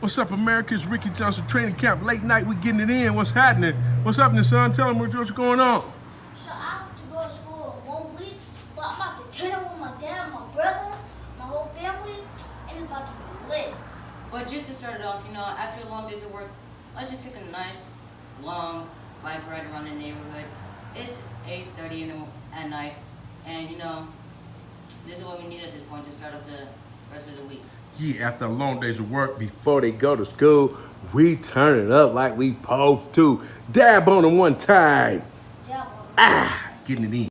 What's up, America? It's Ricky Johnson Training Camp. Late night, we getting it in. What's happening? What's happening, son? Tell them what's going on. So I have to go to school in 1 week, but I'm about to turn up with my dad and my brother, my whole family, and it's about to be lit. But just to start it off, after a long days of work, let's just take a nice, long bike ride around the neighborhood. It's 8:30 at night, and this is what we need at this point to start up the rest of the week. Yeah, after a long days of work, before they go to school, we turn it up like we supposed to. Dab on them one time. Yeah, bro. Getting it in.